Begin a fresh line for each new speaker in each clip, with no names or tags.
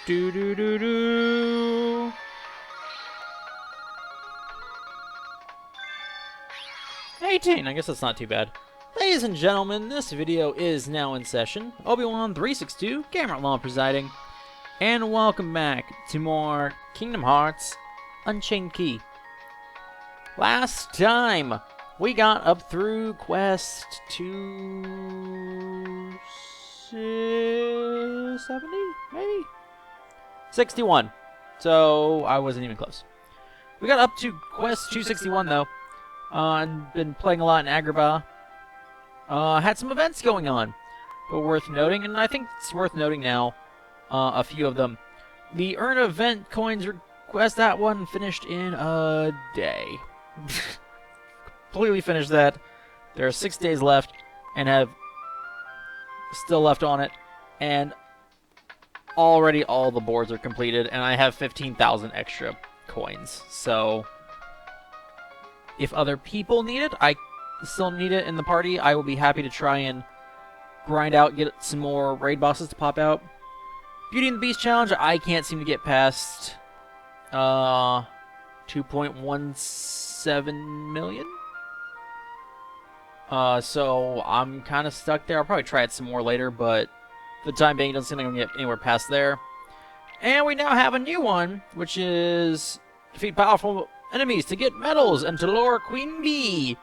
Do do do do. 18. I guess that's not too bad. Ladies and gentlemen, this video is now in session. Obi-Wan 362, Camera Law presiding, and welcome back to more Kingdom Hearts Unchained Key. Last time, we got up through quest 270, maybe? 61. So, I wasn't even close. We got up to quest 261, though. I've been playing a lot in Agrabah. Had some events going on, but worth noting, and I think it's worth noting now, a few of them. The Earn Event Coins request, that one finished in a day. Completely finished that. There are 6 days left, and have still left on it, and already all the boards are completed, and I have 15,000 extra coins, so if other people need it, I still need it in the party, I will be happy to try and grind out, get some more raid bosses to pop out. Beauty and the Beast challenge, I can't seem to get past 2.17 million. So I'm kind of stuck there. I'll probably try it some more later, but for the time being, it doesn't seem like I'm going to get anywhere past there. And we now have a new one, which is defeat powerful enemies to get medals and to lure Queen Bee.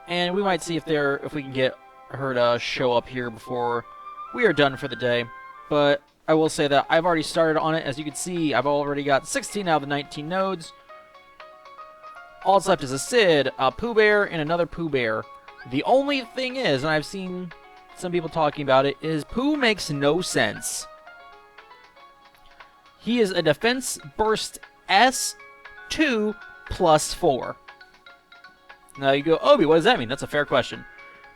And we might see if we can get her to show up here before we are done for the day. But I will say that I've already started on it. As you can see, I've already got 16 out of the 19 nodes. All that's left is a Cid, a Pooh Bear, and another Pooh Bear. The only thing is, and I've seen some people talking about it, is Pooh makes no sense. He is a defense burst S2 +4. Now you go, Obi, what does that mean? That's a fair question.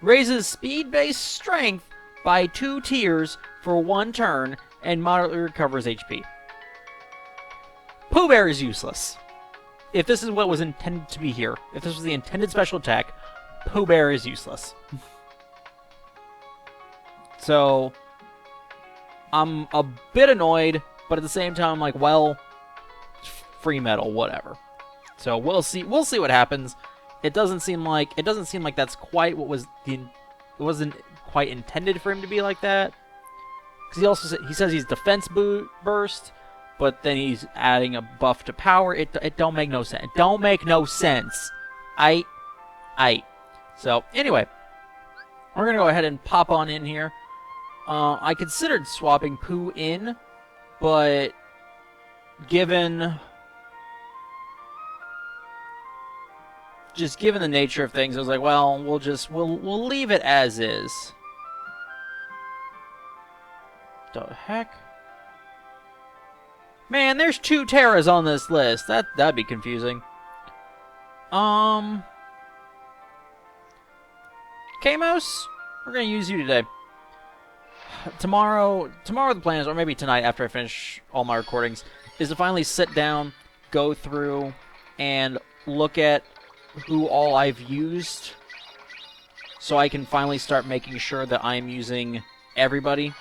Raises speed-based strength by 2 tiers for 1 turn and moderately recovers HP. Pooh Bear is useless. If this is what was intended to be here, if this was the intended special attack, Pooh Bear is useless. So, I'm a bit annoyed, but at the same time, I'm like, well, free metal, whatever. So we'll see what happens. It doesn't seem like that's quite what was it wasn't quite intended for him to be like that. Because he says he's defense burst, but then he's adding a buff to power. It don't make no sense. It don't make no sense. So anyway, we're gonna go ahead and pop on in here. I considered swapping Pooh in, but given the nature of things, I was like, well, we'll leave it as is. The heck? Man, there's 2 Terras on this list. That'd be confusing. Kamos, we're gonna use you today. Tomorrow the plan is, or maybe tonight after I finish all my recordings, is to finally sit down, go through, and look at who all I've used, so I can finally start making sure that I'm using everybody.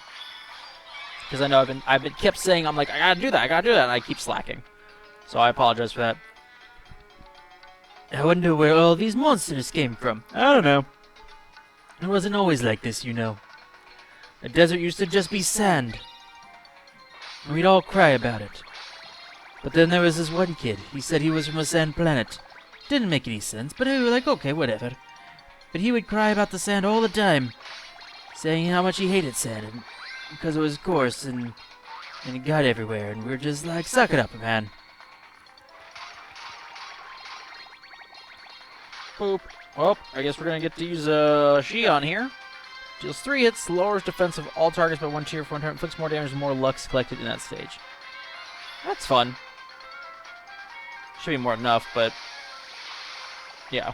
Because I know I've been kept saying, I'm like, I gotta do that, and I keep slacking. So I apologize for that. I wonder where all these monsters came from. I don't know. It wasn't always like this, you know. The desert used to just be sand, and we'd all cry about it. But then there was this one kid. He said he was from a sand planet. Didn't make any sense, but we were like, okay, whatever. But he would cry about the sand all the time, saying how much he hated sand, and because it was coarse, and it got everywhere, and we were just like, suck it up, man. Boop. Well, I guess we're gonna get to use Shion here. Deals 3 hits, lowers defense of all targets by 1 tier for 1 turn, inflicts more damage and more Lux collected in that stage. That's fun. Should be more than enough, but yeah.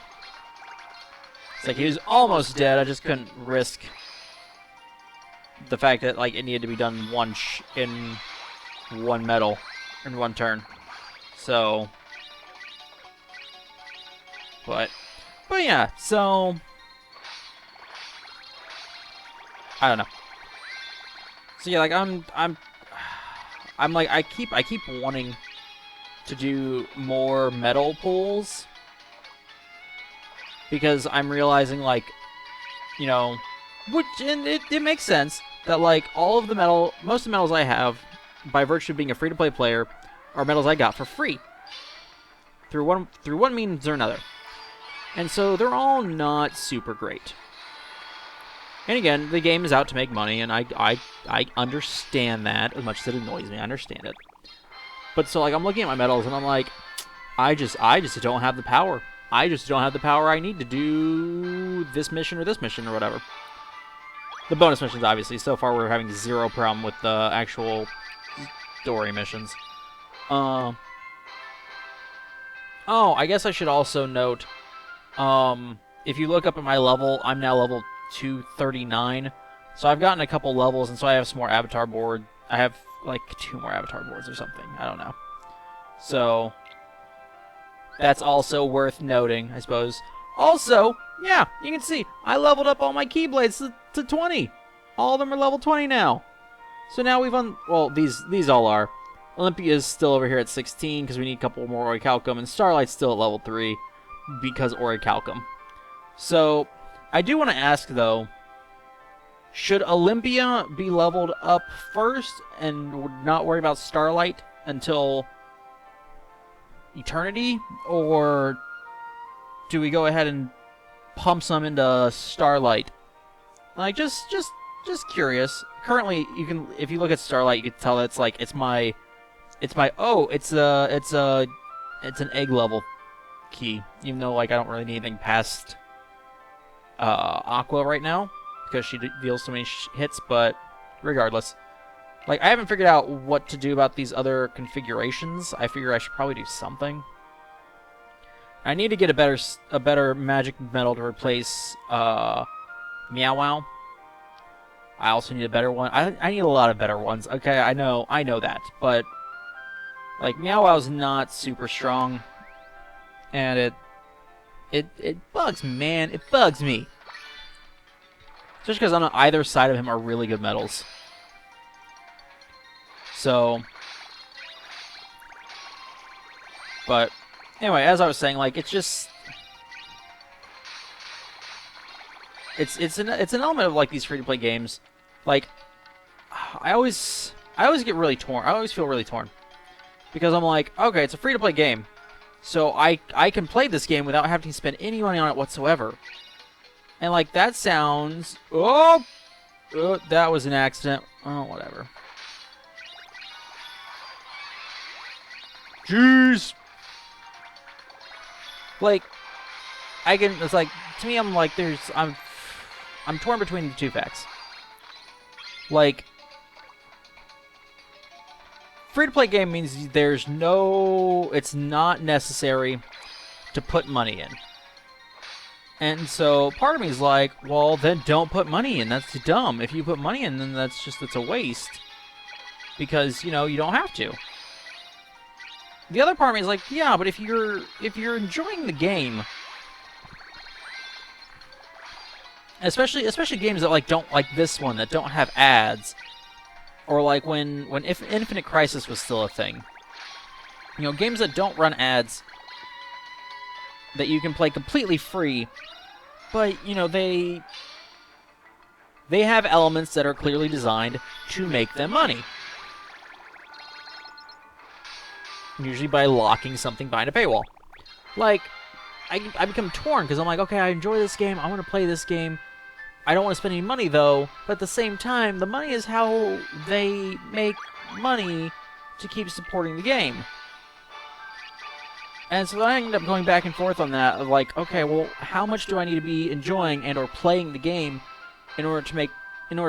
It's like he was almost dead, I just couldn't risk the fact that like it needed to be done in one metal, in 1 turn. So, but yeah, so I don't know. So yeah, like I'm I'm like, I keep wanting to do more medal pulls because I'm realizing, like, you know, and it makes sense that, like, most of the medals I have, by virtue of being a free-to-play player, are medals I got for free through one means or another, and so they're all not super great. And again, the game is out to make money, and I understand that. As much as it annoys me, I understand it. But so, like, I'm looking at my medals, and I'm like, I just don't have the power. I just don't have the power I need to do this mission or whatever. The bonus missions, obviously. So far, we're having zero problem with the actual story missions. Oh, I guess I should also note, if you look up at my level, I'm now level 239. So I've gotten a couple levels, and so I have some more avatar board. I have, like, 2 more avatar boards or something. I don't know. So that's also worth noting, I suppose. Also, yeah, you can see, I leveled up all my Keyblades to 20. All of them are level 20 now. So now we've well, these all are. Olympia's still over here at 16 because we need a couple more Orichalcum, and Starlight's still at level 3 because Orichalcum. So I do want to ask, though, should Olympia be leveled up first and not worry about Starlight until Eternity? Or do we go ahead and pump some into Starlight? Like, just curious. Currently, you can, if you look at Starlight, you can tell it's like, it's an egg level key. Even though, like, I don't really need anything past Aqua right now, because she deals so many hits, but regardless. Like, I haven't figured out what to do about these other configurations. I figure I should probably do something. I need to get a better magic medal to replace Meow Wow. I also need a better one. I need a lot of better ones. Okay, I know that, but like, Meow Wow's not super strong, and it bugs, man. It bugs me. Especially because on either side of him are really good medals. So, but anyway, as I was saying, like, it's just, it's an element of, like, these free-to-play games. Like, I always get really torn. I always feel really torn because I'm like, okay, it's a free-to-play game, so I can play this game without having to spend any money on it whatsoever. And, like, that sounds, oh, that was an accident. Oh, whatever. Jeez. Like, it's like, to me, I'm like, I'm torn between the two facts. Like, free-to-play game means it's not necessary to put money in. And so part of me is like, well, then don't put money in. That's dumb. If you put money in, then it's a waste. Because, you don't have to. The other part of me is like, yeah, but if you're enjoying the game, especially games that, like, don't, like this one, that don't have ads, or like when Infinite Crisis was still a thing, games that don't run ads, that you can play completely free, but they have elements that are clearly designed to make them money. Usually by locking something behind a paywall. Like, I become torn because I'm like, okay, I enjoy this game, I want to play this game, I don't want to spend any money, though, but at the same time, the money is how they make money to keep supporting the game. And so I end up going back and forth on that, of like, okay, well, how much do I need to be enjoying and or playing the game in order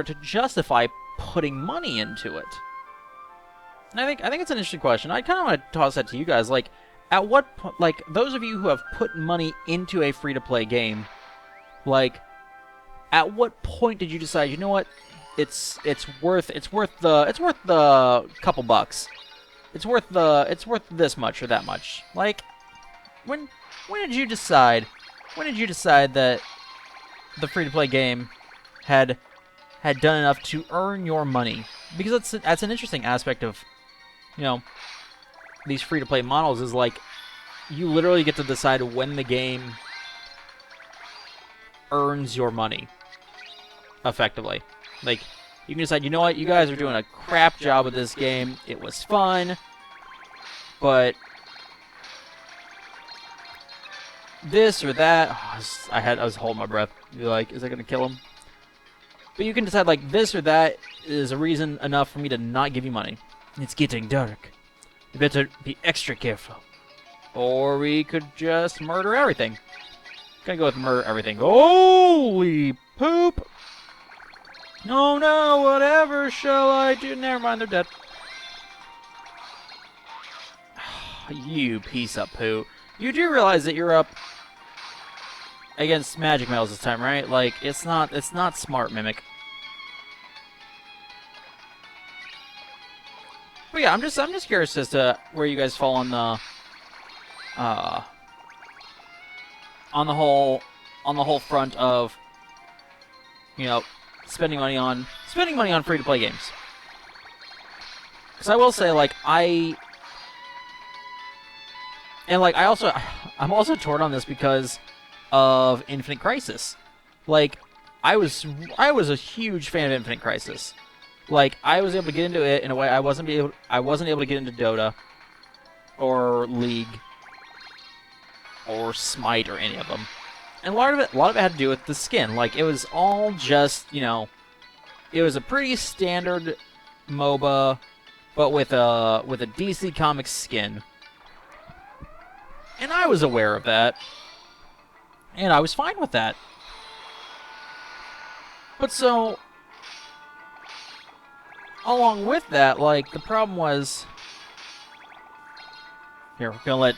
to justify putting money into it? And I think it's an interesting question. I kind of want to toss that to you guys. Like, at what like, those of you who have put money into a free-to-play game, like, at what point did you decide, you know what, it's worth the couple bucks. It's worth this much or that much. Like, when did you decide? When did you decide that the free-to-play game had done enough to earn your money? Because that's an interesting aspect of you know, these free-to-play models is like you literally get to decide when the game earns your money, effectively. Like, you can decide, you know what, you guys are doing a crap job with this game. It was fun, but this or that. Oh, I was holding my breath. Be like, is that gonna kill him? But you can decide like this or that is a reason enough for me to not give you money. It's getting dark. You better be extra careful. Or we could just murder everything. Gonna go with murder everything. Holy poop! Oh no, whatever shall I do? Never mind, they're dead. You piece of poo. You do realize that you're up against magic metals this time, right? Like, it's not smart, Mimic. But yeah, I'm just curious as to where you guys fall on the whole front of, you know, spending money on free-to-play games. Because I will say, like, I'm also torn on this because of Infinite Crisis. Like, I was a huge fan of Infinite Crisis. Like, I was able to get into it in a way I wasn't able to get into Dota or League or Smite or any of them. And a lot of it had to do with the skin. Like, it was all just, you know, it was a pretty standard MOBA, but with a DC Comics skin. And I was aware of that. And I was fine with that. But so, along with that, like, the problem was... Here, we're gonna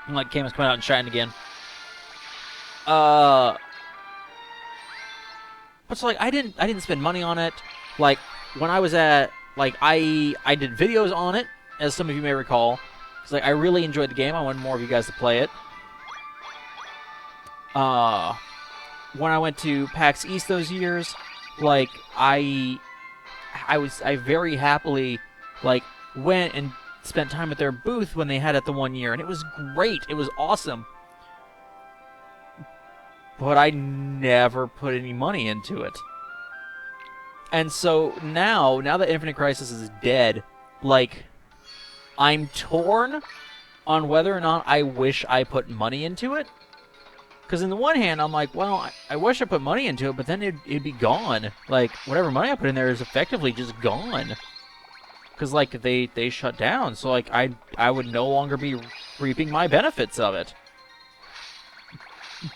let Camus come out and shine again. But so, like, I didn't spend money on it. Like, when I was at... Like, I did videos on it, as some of you may recall. Because, like, I really enjoyed the game. I wanted more of you guys to play it. When I went to PAX East those years, like, I very happily, like, went and spent time at their booth when they had it the one year, and it was great. It was awesome. But I never put any money into it. And so now that Infinite Crisis is dead, like, I'm torn on whether or not I wish I put money into it. Because on the one hand, I'm like, well, I wish I put money into it, but then it'd be gone. Like, whatever money I put in there is effectively just gone. Because, like, they shut down, so, like, I would no longer be reaping my benefits of it.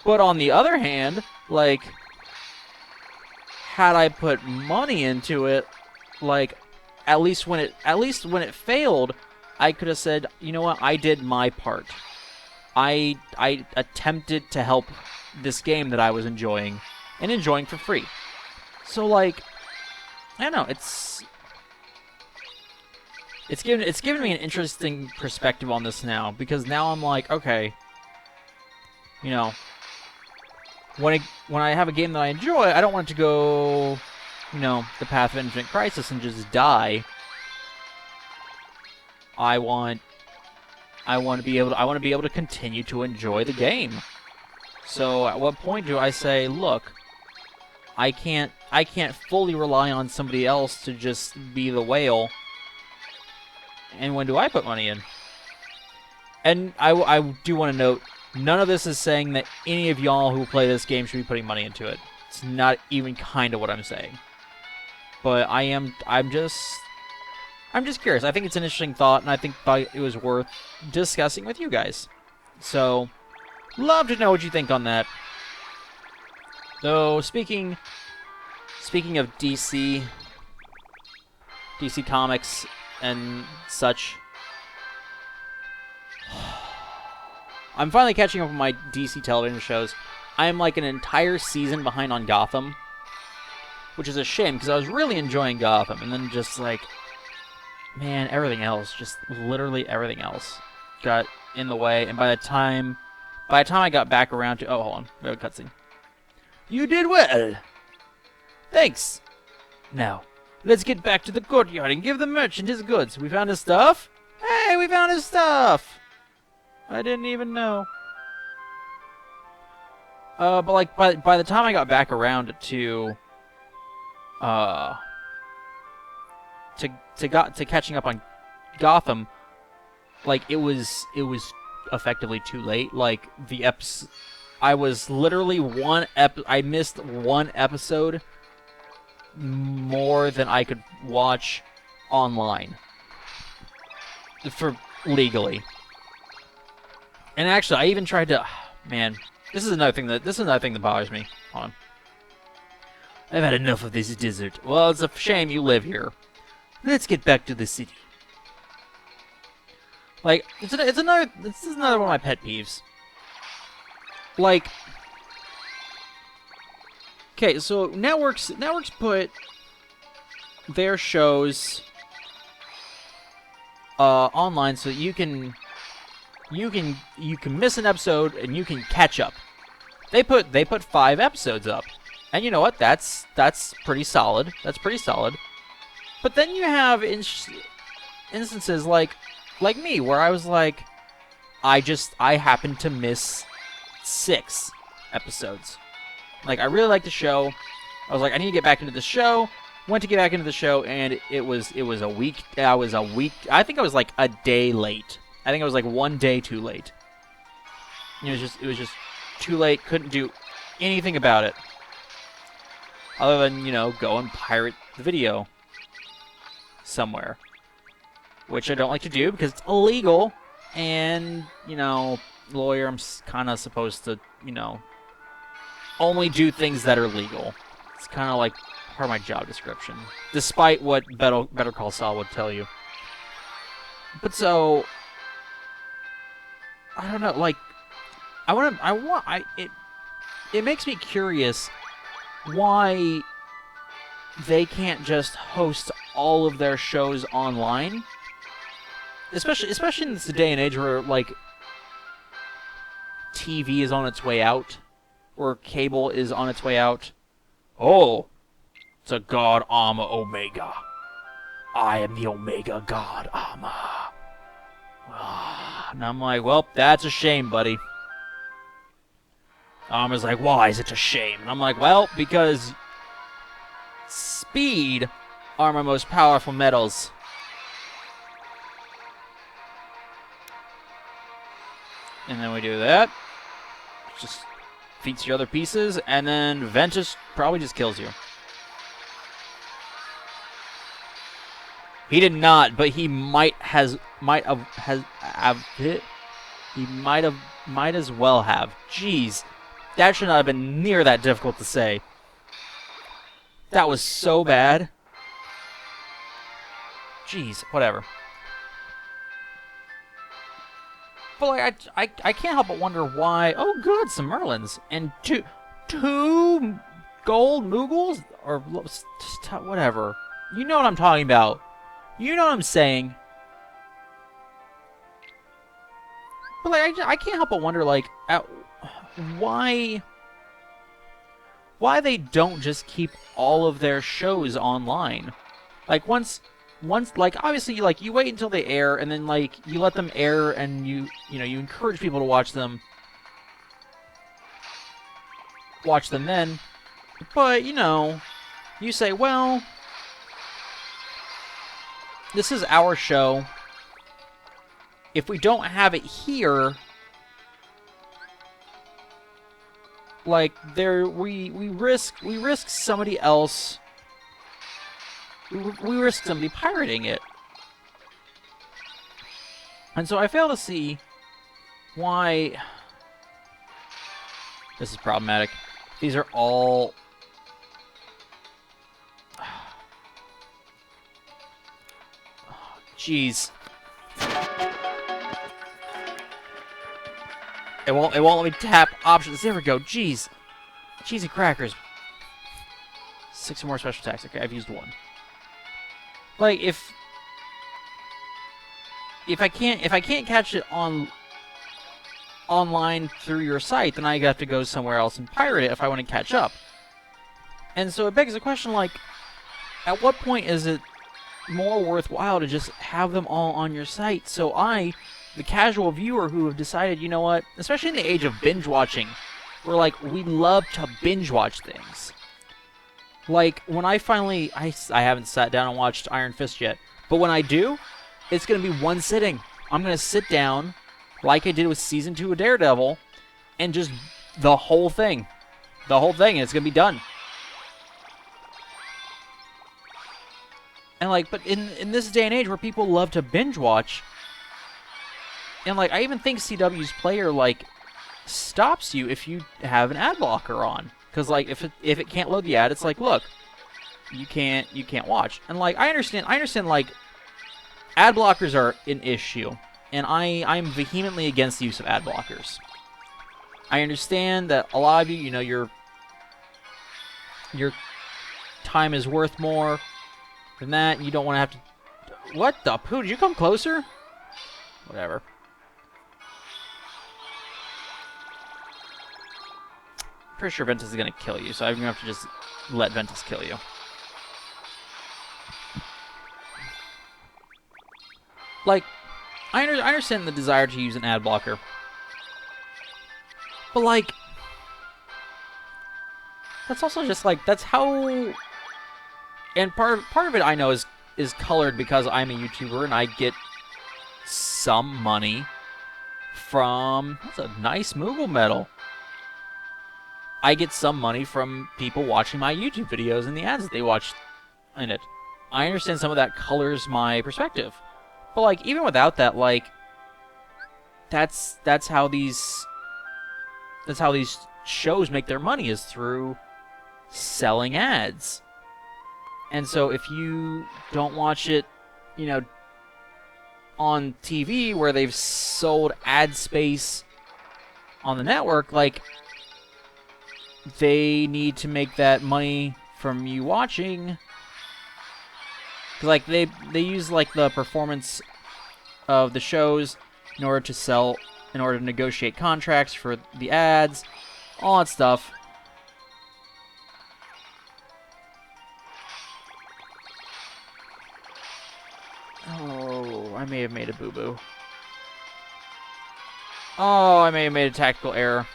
But on the other hand, like, had I put money into it, like, at least when it failed, I could have said, you know what, I did my part. I attempted to help this game that I was enjoying, and enjoying for free. So, like, I don't know, it's given me an interesting perspective on this now, because now I'm like, okay, you know, when I have a game that I enjoy, I don't want it to go, you know, the path of Infinite Crisis and just die. I want to be able to continue to enjoy the game. So at what point do I say, look, I can't fully rely on somebody else to just be the whale? And when do I put money in? And I do want to note, none of this is saying that any of y'all who play this game should be putting money into it. It's not even kind of what I'm saying. But I'm just curious. I think it's an interesting thought, and I think it was worth discussing with you guys. So, love to know what you think on that. Though, speaking of DC Comics and such, I'm finally catching up with my DC television shows. I am like an entire season behind on Gotham, which is a shame, because I was really enjoying Gotham, and then just like... Man, everything else, just literally everything else got in the way, and by the time I got back around to... Oh, hold on. We have a cutscene. You did well. Thanks. Now, Let's get back to the courtyard and give the merchant his goods. We found his stuff? Hey, we found his stuff! I didn't even know. But like by the time I got back around to catching up on Gotham, like it was effectively too late. Like I was literally I missed one episode more than I could watch online for legally. And actually, I even tried to. Man, this is another thing that bothers me. Hold on. I've had enough of this desert. Well, it's a shame you live here. Let's get back to the city. Like, this is another one of my pet peeves. Like, okay, so networks put their shows online so you can miss an episode and you can catch up. They put 5 episodes up. And you know what? That's pretty solid. That's pretty solid. But then you have instances like me where I was like, I happened to miss 6 episodes. Like, I really liked the show. I was like, I need to get back into the show. Went to get back into the show, and it was a week. I think I was like a day late. I think I was like 1 day too late. It was just too late. Couldn't do anything about it. Other than, go and pirate the video somewhere. Which I don't like to do because it's illegal. And, lawyer, I'm kind of supposed to, only do things that are legal. It's kind of like part of my job description. Despite what Better Call Saul would tell you. But so, I don't know, like, it makes me curious why they can't just host all of their shows online, especially in this day and age where like TV is on its way out, or cable is on its way out. Oh, it's a God Amma Omega. I am the Omega God Amma. And I'm like, well, that's a shame, buddy. Amma's like, why is it a shame? And I'm like, well, because speed are my most powerful metals. And then we do that. Just defeats your other pieces, and then Ventus probably just kills you. He did not, but he might as well have. Jeez. That should not have been near that difficult to say. That was so bad. Jeez, whatever. But like, I can't help but wonder why. Oh, good, some Merlins and two gold Moogles or whatever. You know what I'm talking about. You know what I'm saying. But like, I can't help but wonder, like, why they don't just keep all of their shows online. Like, once like, obviously, like, you wait until they air, and then, like, you let them air, and you encourage people to watch them then. But, you say, well, this is our show. If we don't have it here, like, we risk somebody else. We risk somebody pirating it. And so I fail to see why this is problematic. These are all... Jeez. It won't let me tap options. There we go. Jeez. Cheesy crackers. 6 more special attacks. Okay, I've used 1. Like, if I can't catch it online through your site, then I have to go somewhere else and pirate it if I want to catch up. And so it begs the question, like, At what point is it more worthwhile to just have them all on your site? So I, the casual viewer who have decided, you know what, especially in the age of binge watching, we're like, we love to binge watch things. Like, when I finally, I haven't sat down and watched Iron Fist yet, but when I do, it's going to be one sitting. I'm going to sit down, like I did with Season 2 of Daredevil, and just the whole thing. The whole thing, and it's going to be done. And, like, but in this day and age where people love to binge watch, and, like, I even think CW's player, like, stops you if you have an ad blocker on. Because, like, if it can't load the ad, it's like, look, you can't watch. And, like, I understand, like, ad blockers are an issue. And I'm vehemently against the use of ad blockers. I understand that a lot of you, you know, your time is worth more than that. You don't want to have to... What the Pooh? Did you come closer? Whatever. Pretty sure Ventus is going to kill you, so I'm going to have to just let Ventus kill you. Like, I understand the desire to use an ad blocker. But, like, that's also just, like, that's how... And part of it, I know, is colored because I'm a YouTuber and I get some money from... That's a nice Moogle medal. I get some money from people watching my YouTube videos and the ads that they watch in it. I understand some of that colors my perspective. But, like, even without that, like, that's how these shows make their money, is through selling ads. And so if you don't watch it, you know, on TV where they've sold ad space on the network, like, they need to make that money from you watching. Like, they use, like, the performance of the shows in order to negotiate contracts for the ads, all that stuff. Oh, I may have made a boo-boo. Oh, I may have made a tactical error.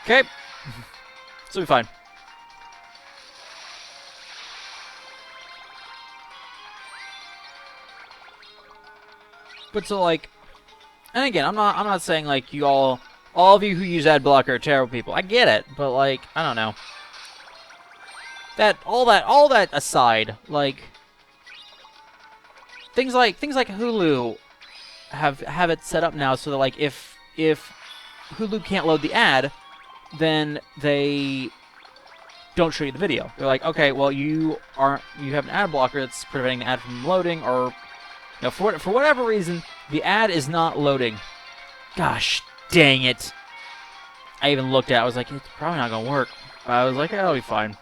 Okay. This will be fine. But so, like, and again, I'm not saying, like, you all of you who use ad blocker are terrible people. I get it, but, like, I don't know. All that aside, like, things like Hulu have it set up now so that, like, if Hulu can't load the ad, then they don't show you the video. They're like, okay, well, you have an ad blocker that's preventing the ad from loading, or, you know, for whatever reason, the ad is not loading. Gosh dang it. I even looked at it, I was like, it's probably not gonna work. But I was like, yeah, it'll be fine.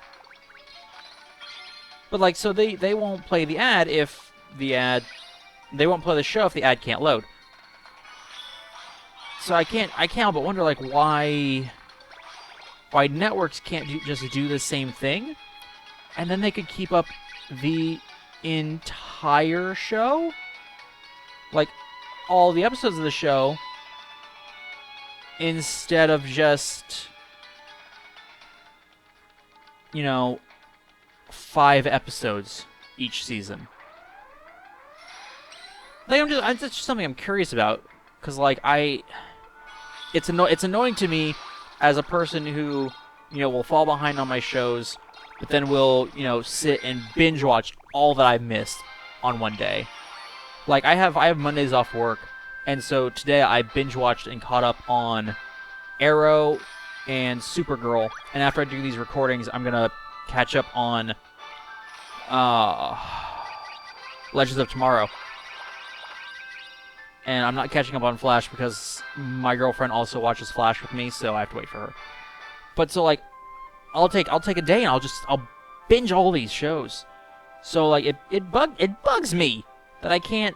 But, like, so they won't play the ad if they won't play the show if the ad can't load. So I can't help but wonder, like, why networks can't just do the same thing, and then they could keep up the entire show, like, all the episodes of the show, instead of just, you know, 5 episodes each season. Like, it's just something I'm curious about, because, like, it's annoying to me as a person who, you know, will fall behind on my shows, but then will, you know, sit and binge watch all that I've missed on one day. Like, I have Mondays off work, and so today I binge watched and caught up on Arrow and Supergirl, and after I do these recordings, I'm gonna catch up on Legends of Tomorrow. And I'm not catching up on Flash because my girlfriend also watches Flash with me, so I have to wait for her. But so, like, I'll take a day and I'll binge all these shows. So, like, it bugs me that I can't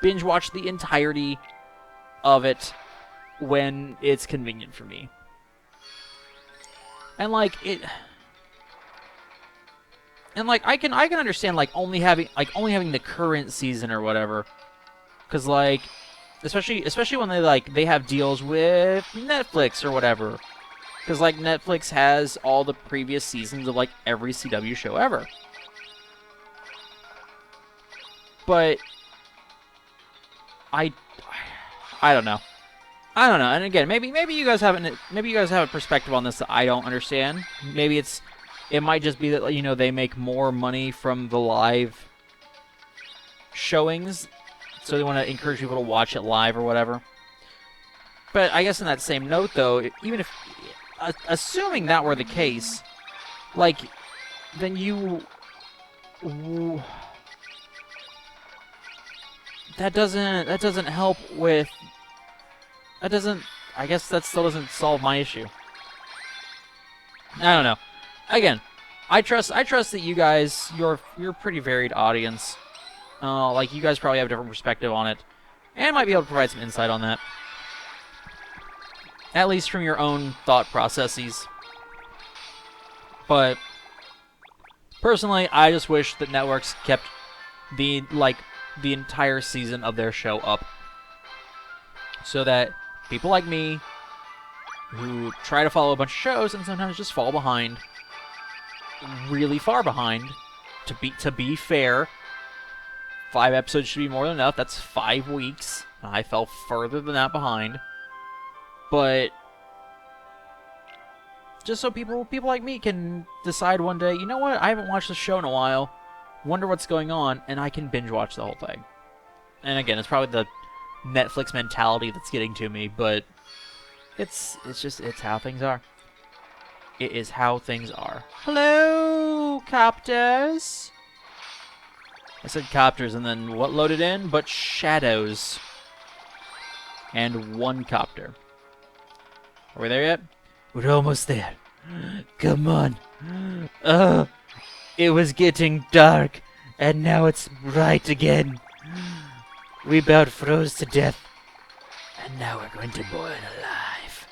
binge watch the entirety of it when it's convenient for me. And like it, and like I can understand like only having the current season or whatever, because like especially when they have deals with Netflix or whatever, because like Netflix has all the previous seasons of like every CW show ever. But I don't know. I don't know. And again, maybe you guys have a perspective on this that I don't understand. Maybe it might just be that, you know, they make more money from the live showings, so they want to encourage people to watch it live or whatever. But I guess in that same note, though, even if assuming that were the case, like, then that doesn't help with. That doesn't. I guess that still doesn't solve my issue. I don't know. Again, I trust that you guys, you're a pretty varied audience. Like, you guys probably have a different perspective on it, and might be able to provide some insight on that. At least from your own thought processes. But personally, I just wish that networks kept the entire season of their show up, so that people like me, who try to follow a bunch of shows and sometimes just fall behind, really far behind. To be fair, 5 episodes should be more than enough. That's 5 weeks. I fell further than that behind. But just so people like me can decide one day, you know what, I haven't watched the show in a while, wonder what's going on, and I can binge watch the whole thing. And again, it's probably the Netflix mentality that's getting to me, but it's how things are. It is how things are. Hello, copters. I said copters, and then what loaded in? But shadows. And 1 copter. Are we there yet? We're almost there. Come on. It was getting dark, and now it's bright again. We about froze to death, and now we're going to boil alive.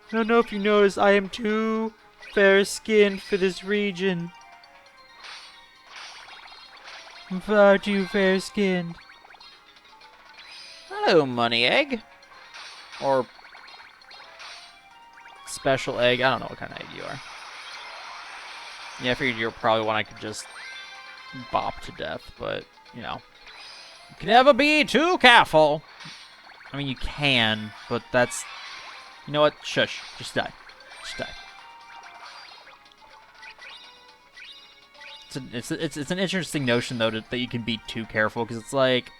I don't know if you noticed, I am too fair-skinned for this region. I'm far too fair-skinned. Hello, Money Egg. Or Special Egg. I don't know what kind of egg you are. Yeah, I figured you're probably one I could just bop to death, but, you know. You can never be too careful. I mean, you can, but that's... You know what? Shush. Just die. Just die. It's an interesting notion, though, that you can be too careful, because it's like...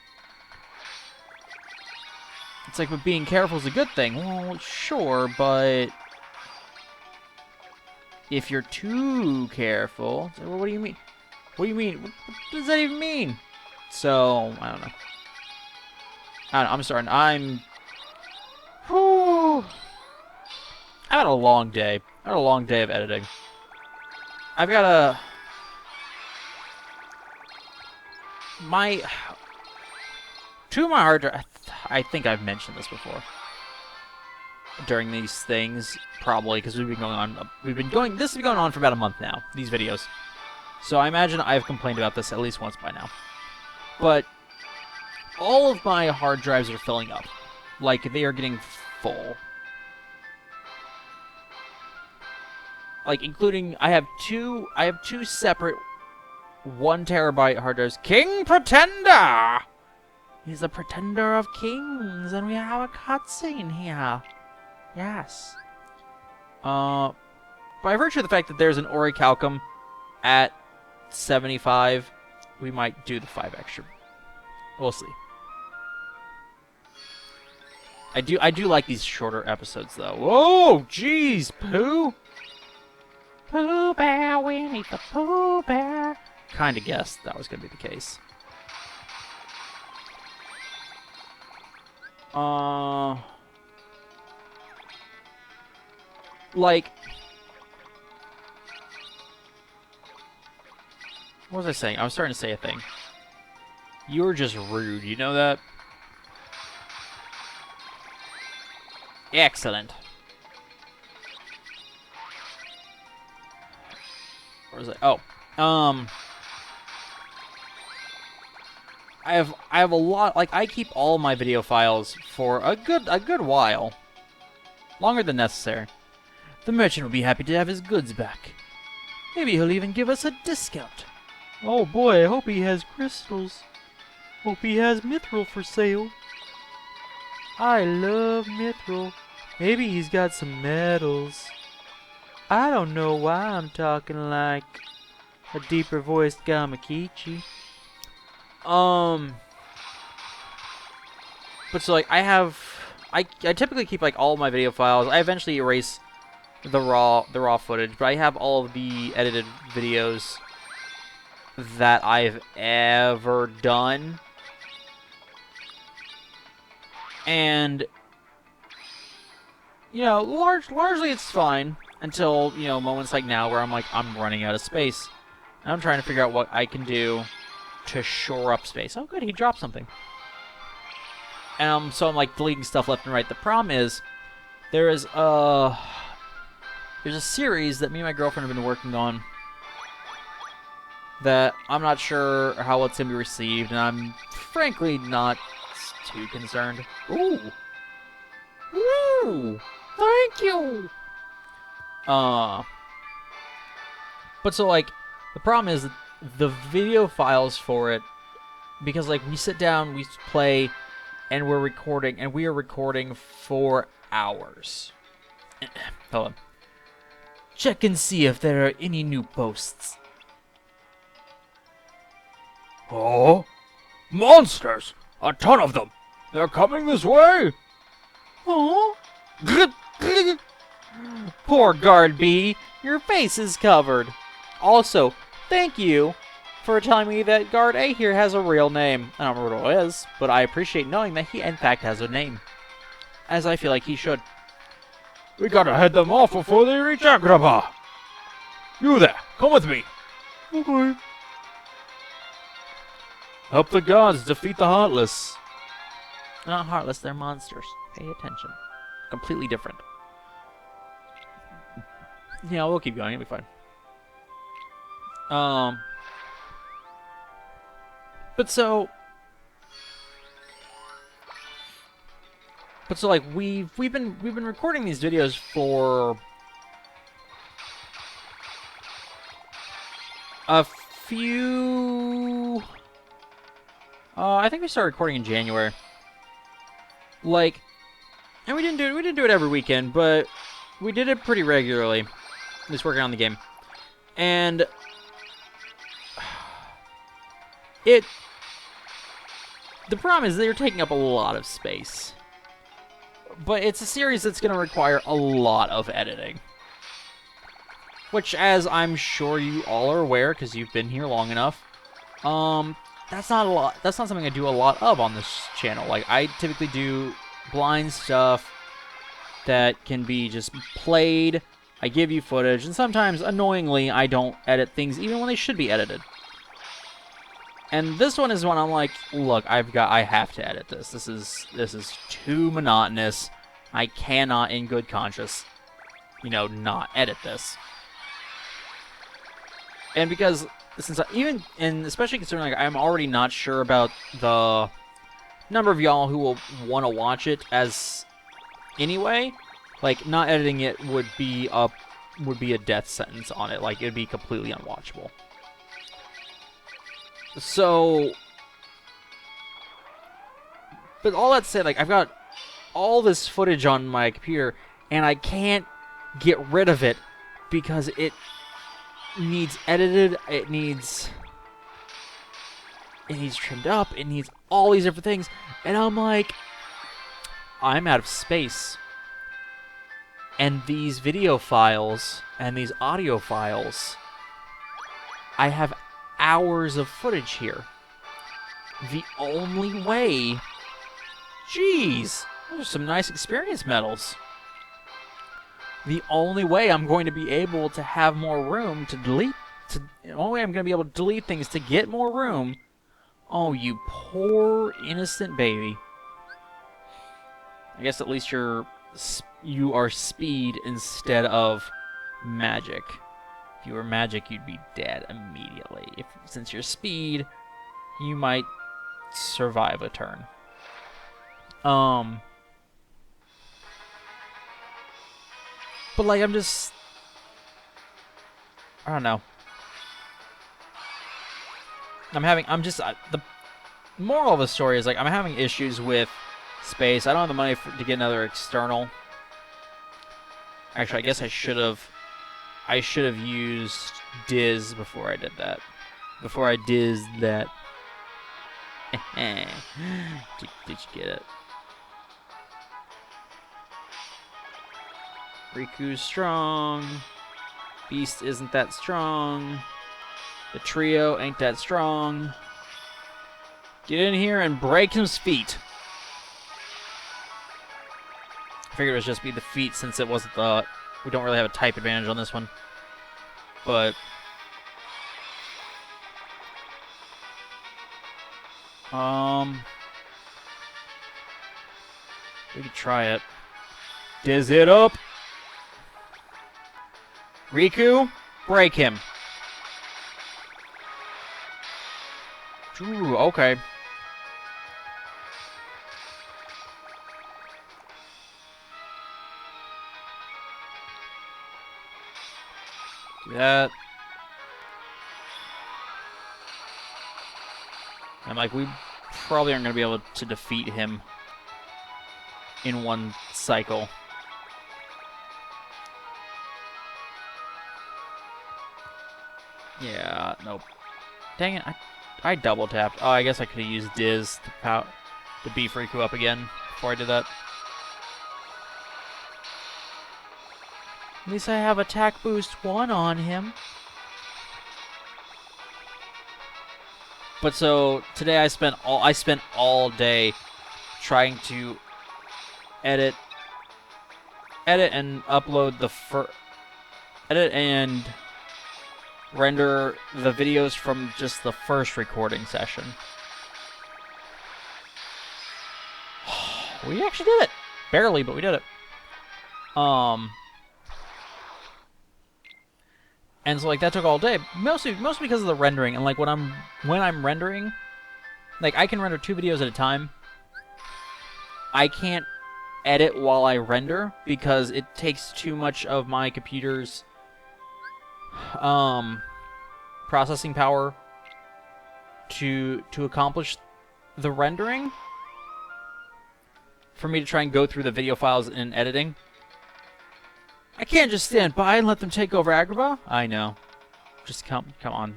It's like, but being careful is a good thing. Well, sure, but... If you're too careful... Well, what do you mean? What do you mean? What does that even mean? So, I don't know. I'm starting. Whew. I had a long day. I had a long day of editing. I've got a... To my hard drive... I think I've mentioned this before. During these things, probably, because this has been going on for about a month now, these videos. So I imagine I've complained about this at least once by now. But all of my hard drives are filling up. Like, they are getting full. Like, including, I have two separate 1 terabyte hard drives. King Pretender! He's a pretender of kings, and we have a cutscene here. Yes. By virtue of the fact that there's an orichalcum at 75, we might do the 5 extra. We'll see. I do like these shorter episodes, though. Whoa, jeez, Pooh! Pooh Bear, Winnie the Pooh Bear. Kinda guessed that was gonna be the case. Like... What was I saying? I was starting to say a thing. You were just rude, you know that? Excellent. Where is it? Oh. I have a lot, like, I keep all my video files for a good while. Longer than necessary. The merchant will be happy to have his goods back. Maybe he'll even give us a discount. Oh boy, I hope he has crystals. Hope he has mithril for sale. I love mithril. Maybe he's got some metals. I don't know why I'm talking like a deeper voiced Gamakichi. But so like I typically keep like all my video files. I eventually erase the raw footage, but I have all of the edited videos that I've ever done. And you know, largely it's fine until, you know, moments like now where I'm like, I'm running out of space. And I'm trying to figure out what I can do to shore up space. Oh, good, he dropped something. And so I'm like deleting stuff left and right. The problem is there's a series that me and my girlfriend have been working on that I'm not sure how it's gonna be received, and I'm frankly not too concerned. Ooh. Woo! Thank you! But so, like, the problem is that the video files for it, because, like, we sit down, we play, and we're recording, and we are recording for hours. Hold on. Check and see if there are any new posts.
Oh? Monsters! A ton of them! They're coming this way!
Oh? Poor guard bee, your face is covered. Also, thank you for telling me that guard A here has a real name. I don't remember what it is, but I appreciate knowing that he in fact has a name, as I feel like he should.
We gotta head them off before they reach Agrabah! You there, come with me!
Okay.
Help the gods defeat the Heartless.
They're not heartless, they're monsters. Pay attention. Completely different. Yeah, we'll keep going, it'll be fine. But so like we've been recording these videos for a few. I think we started recording in January. Like, and we didn't do it every weekend, but we did it pretty regularly. At least working on the game, and the problem is they're taking up a lot of space. But it's a series that's going to require a lot of editing. Which, as I'm sure you all are aware, because you've been here long enough, that's not a lot. That's not something I do a lot of on this channel. Like, I typically do blind stuff that can be just played. I give you footage, and sometimes, annoyingly, I don't edit things even when they should be edited. And this one is when I'm like, look, I have to edit this. This is too monotonous. I cannot, in good conscience, you know, not edit this. And because since especially considering like I'm already not sure about the number of y'all who will want to watch it as anyway, like not editing it would be a death sentence on it. Like it'd be completely unwatchable. So, but all that said, like, I've got all this footage on my computer, and I can't get rid of it because it needs edited, it needs trimmed up, it needs all these different things, and I'm like, I'm out of space. And these video files and these audio files, I have hours of footage here. The only way... Jeez, those are some nice experience medals. The only way I'm going to be able to have more room to delete... the only way I'm going to be able to delete things to get more room... Oh, you poor innocent baby. I guess at least you are speed instead of magic. If you were magic, you'd be dead immediately. Since you're speed, you might survive a turn. But like I don't know. The moral of the story is like I'm having issues with space. I don't have the money to get another external. Actually, I guess I should have used Diz before I did that. Before I Diz that. did you get it? Riku's strong. Beast isn't that strong. The trio ain't that strong. Get in here and break his feet. I figured it would just be the feet since it wasn't the... We don't really have a type advantage on this one. But... we could try it. Diz it up! Riku, break him. Ooh, okay. Do that. And like we probably aren't going to be able to defeat him in one cycle. Yeah, nope. Dang it, I double tapped. Oh, I guess I could have used Diz to beef Riku up again before I did that. At least I have attack boost 1 on him. But so today I spent all day trying to edit and upload edit and render the videos from just the first recording session. We actually did it. Barely, but we did it. And so like that took all day, mostly because of the rendering. And like when I'm rendering, like I can render 2 videos at a time. I can't edit while I render because it takes too much of my computer's processing power to accomplish the rendering for me to try and go through the video files in editing. I can't just stand by and let them take over Agrabah. I know. Just come on.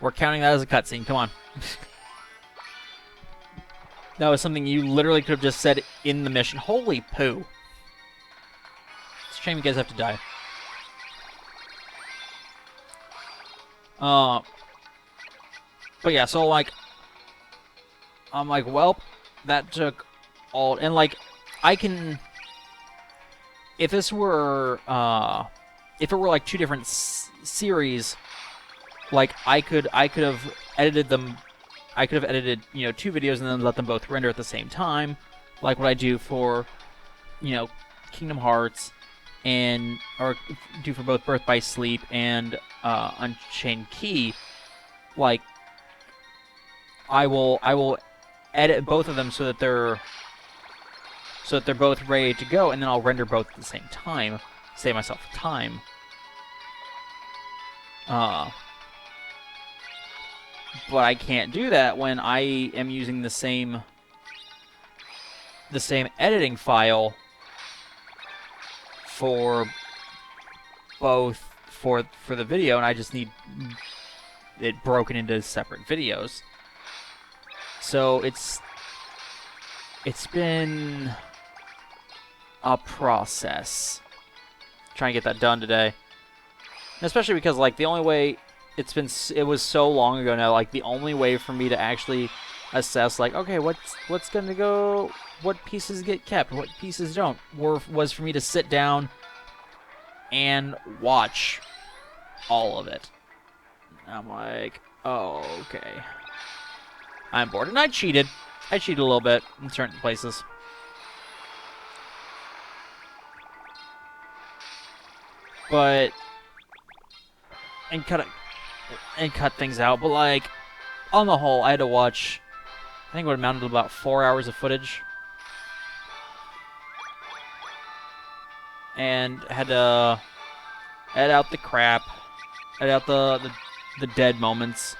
We're counting that as a cutscene. Come on. That was something you literally could have just said in the mission. Holy poo. It's a shame you guys have to die. But yeah, so like, I'm like, well, that took all, and like, I can, if it were like 2 different series, like I could have edited them. I could have edited, 2 videos and then let them both render at the same time, like what I do for, Kingdom Hearts, or do for both Birth by Sleep and Unchained Key. Like, I will edit both of them so that they're both ready to go, and then I'll render both at the same time, save myself time. But I can't do that when I am using the same editing file for both for the video, and I just need it broken into separate videos. So it's been a process trying to get that done today, especially because like the only way it was so long ago now, like the only way for me to actually assess like, okay, what's gonna go, what pieces get kept, what pieces don't, was for me to sit down and watch all of it. I'm like, oh, okay. I'm bored. And I cheated a little bit in certain places. But and cut things out. But like, on the whole, I had to watch, I think it would amounted to about 4 hours of footage. And had to edit out the crap, edit out the dead moments.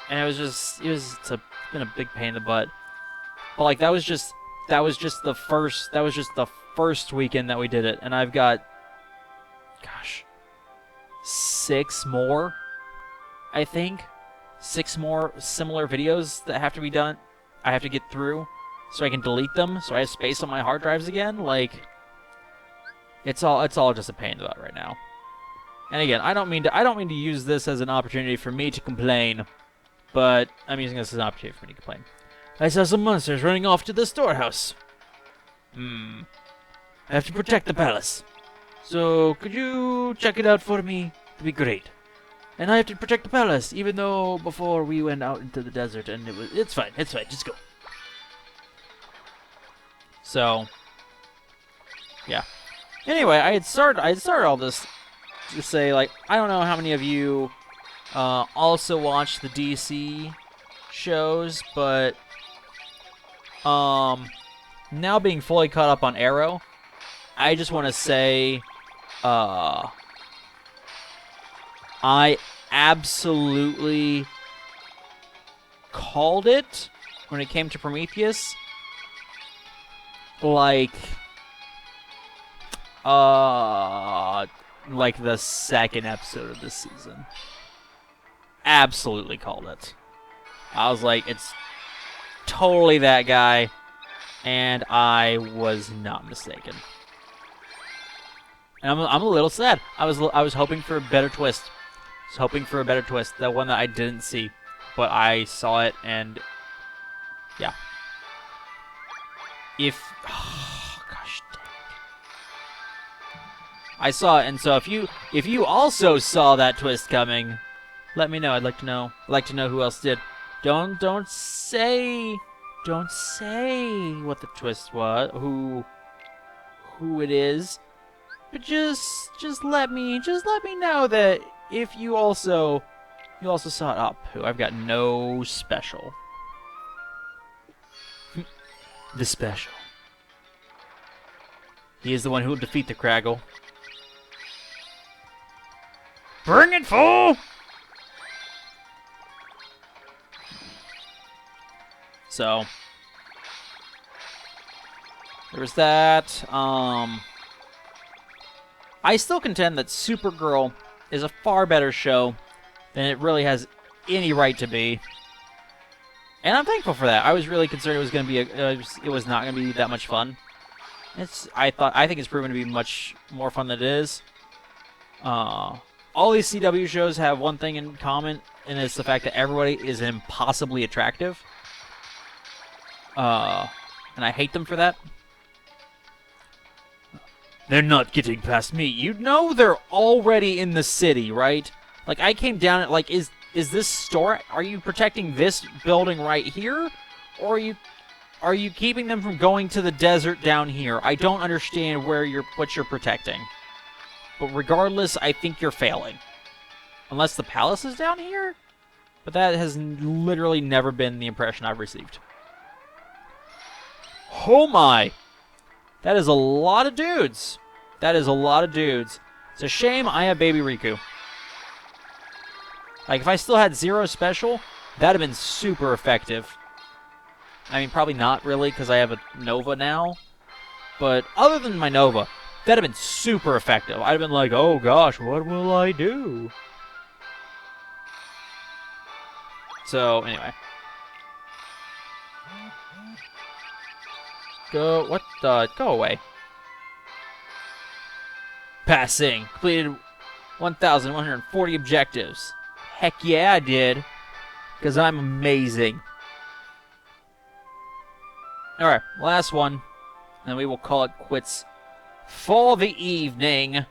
And it's been a big pain in the butt. But like that was just the first weekend that we did it, and I've got, gosh, 6 more, I think. 6 more similar videos that have to be done. I have to get through so I can delete them, so I have space on my hard drives again. Like, it's all just a pain in the butt right now. And again, I don't mean to use this as an opportunity for me to complain, but I'm using this as an opportunity for me to complain. I saw some monsters running off to the storehouse. I have to protect the palace. So, could you check it out for me? It'd be great. And I have to protect the palace, even though before we went out into the desert and it's fine, just go. So, yeah. Anyway, I had started all this to say, like, I don't know how many of you also watch the DC shows, but now being fully caught up on Arrow, I just want to say I absolutely called it when it came to Prometheus. Like the second episode of this season. Absolutely called it. I was like, it's totally that guy, and I was not mistaken. And I'm a little sad. I was hoping for a better twist. I was hoping for a better twist, the one that I didn't see, but I saw it, and yeah. Gosh dang it. I saw it, and so if you also saw that twist coming, let me know. I'd like to know. I'd like to know who else did. Don't say what the twist was, who it is. But just let me know that if you also saw it up. Pooh, I've got no special. The special. He is the one who will defeat the Craggle. Bring it, fool! So there was that. I still contend that Supergirl is a far better show than it really has any right to be, and I'm thankful for that. I was really concerned it was going to be it was not going to be that much fun. I think it's proven to be much more fun than it is. All these CW shows have one thing in common, and it's the fact that everybody is impossibly attractive. And I hate them for that. They're not getting past me. You know they're already in the city, right? Like, I came down at, like, is this store... Are you protecting this building right here? Or are you keeping them from going to the desert down here? I don't understand what you're protecting. But regardless, I think you're failing. Unless the palace is down here? But that has literally never been the impression I've received. Oh my! That is a lot of dudes. That is a lot of dudes. It's a shame I have Baby Riku. Like, if I still had 0 special, that'd have been super effective. I mean, probably not really, because I have a Nova now. But other than my Nova, that'd have been super effective. I'd have been like, oh gosh, what will I do? So, anyway. Go away. Passing. Completed 1,140 objectives. Heck yeah, I did. Because I'm amazing. Alright, last one. And we will call it quits for the evening.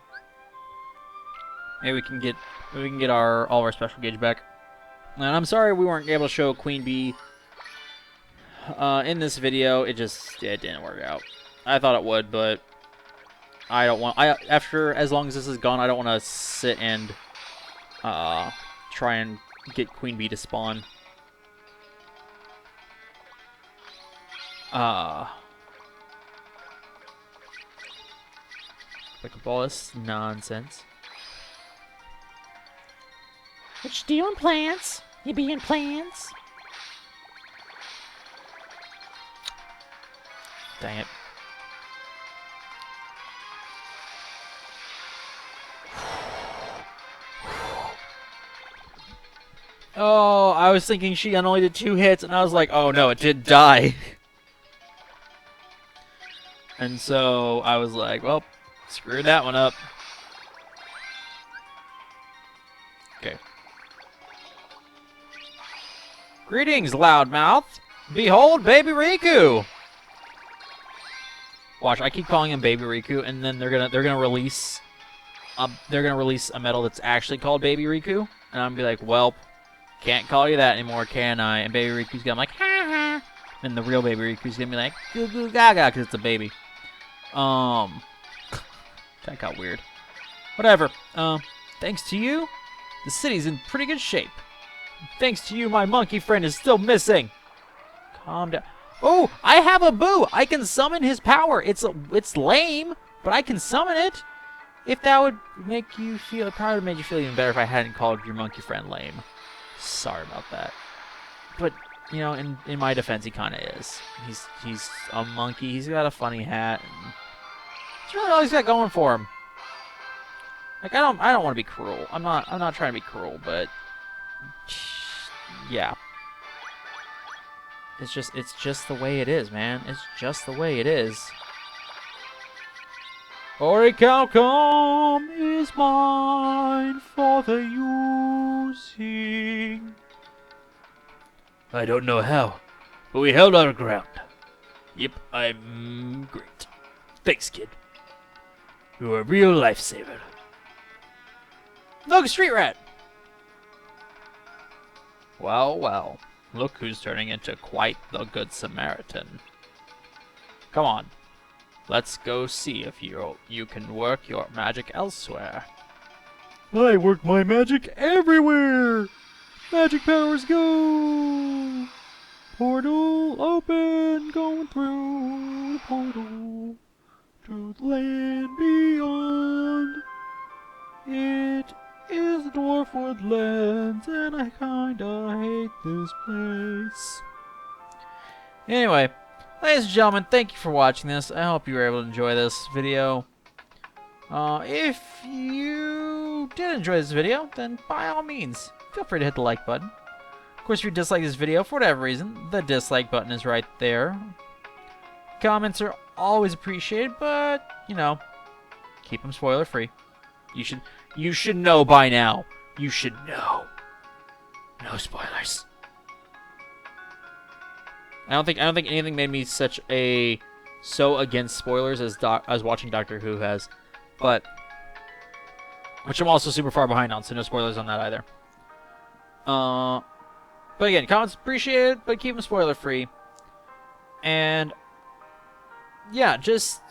Maybe we can get all of our special gauge back. And I'm sorry we weren't able to show Queen Bee in this video. It didn't work out. I thought it would, but I don't want... after as long as this is gone, I don't want to sit and try and get Queen Bee to spawn. Like all this nonsense.
What you doing, plants? You being plants?
Dang it. Oh, I was thinking she only did 2 hits, and I was like, oh no, it did die. And so I was like, well, screw that one up. Okay. Greetings, loudmouth. Behold, Baby Riku. Watch, I keep calling him Baby Riku, and then they're gonna release a medal that's actually called Baby Riku, and I'm gonna be like, well, can't call you that anymore, can I? And Baby Riku's gonna be like, ha ha. And the real Baby Riku's gonna be like, goo goo gaga, because it's a baby. That got weird. Whatever. Thanks to you, the city's in pretty good shape. Thanks to you, my monkey friend is still missing. Calm down. Oh, I have a Boo. I can summon his power. It's lame, but I can summon it. If that would make you feel, it probably would make you feel even better if I hadn't called your monkey friend lame. Sorry about that. But you know, in my defense, he kind of is. He's a monkey. He's got a funny hat. And that's really all he's got going for him. Like I don't want to be cruel. I'm not trying to be cruel, but yeah. It's just the way it is, man. It's just the way it is. Orichalcum is mine for the using. I don't know how, but we held our ground. Yep, I'm great. Thanks, kid. You're a real lifesaver. Look, a street rat! Well, well. Look who's turning into quite the good Samaritan. Come on. Let's go see if you can work your magic elsewhere. I work my magic everywhere! Magic powers go! Portal open, going through the portal to the land beyond. It is the Dwarfwood Lands, and I kinda hate this place. Anyway, ladies and gentlemen, thank you for watching this. I hope you were able to enjoy this video. If you did enjoy this video, then by all means, feel free to hit the like button. Of course, if you dislike this video for whatever reason, the dislike button is right there. Comments are always appreciated, but, you know, keep them spoiler free. You should know by now. You should know. No spoilers. I don't think anything made me so against spoilers as watching Doctor Who has, but which I'm also super far behind on, so no spoilers on that either. But again, comments appreciated, but keep them spoiler free. And yeah, just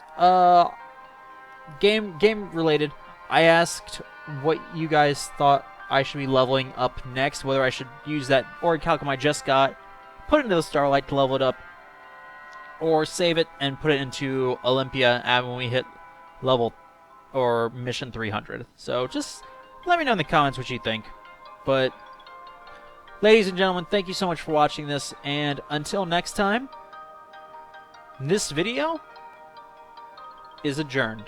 game related. I asked what you guys thought I should be leveling up next, whether I should use that Orichalcum I just got, put it into the Starlight to level it up, or save it and put it into Olympia when we hit level or mission 300. So just let me know in the comments what you think. But ladies and gentlemen, thank you so much for watching this, and until next time, this video is adjourned.